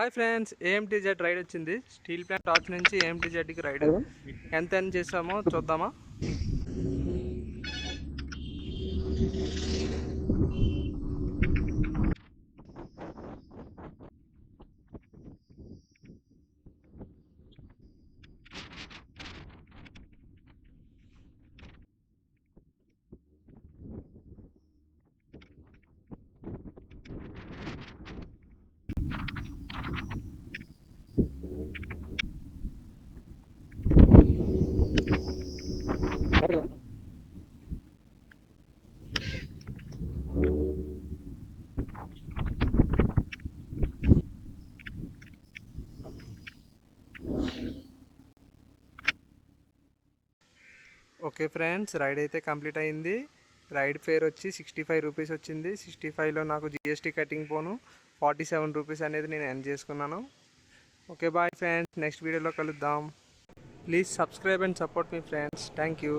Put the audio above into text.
Hi friends, AMTZ ride వచ్చింది. Steel plant torch నుంచి ఏఎంటీజెడ్కి ride ఎంత అని చేసామో చూద్దామా. ఓకే ఫ్రెండ్స్, రైడ్ అయితే కంప్లీట్ అయింది. రైడ్ ఫేర్ వచ్చి 65 రూపీస్ వచ్చింది. 65లో నాకు జిఎస్టీ కటింగ్ పోను 47 రూపీస్ అనేది నేను ఎర్న్ చేసుకున్నాను. ఓకే బాయ్ ఫ్రెండ్స్, నెక్స్ట్ వీడియోలో కలుద్దాం. Please subscribe and support me friends. Thank you.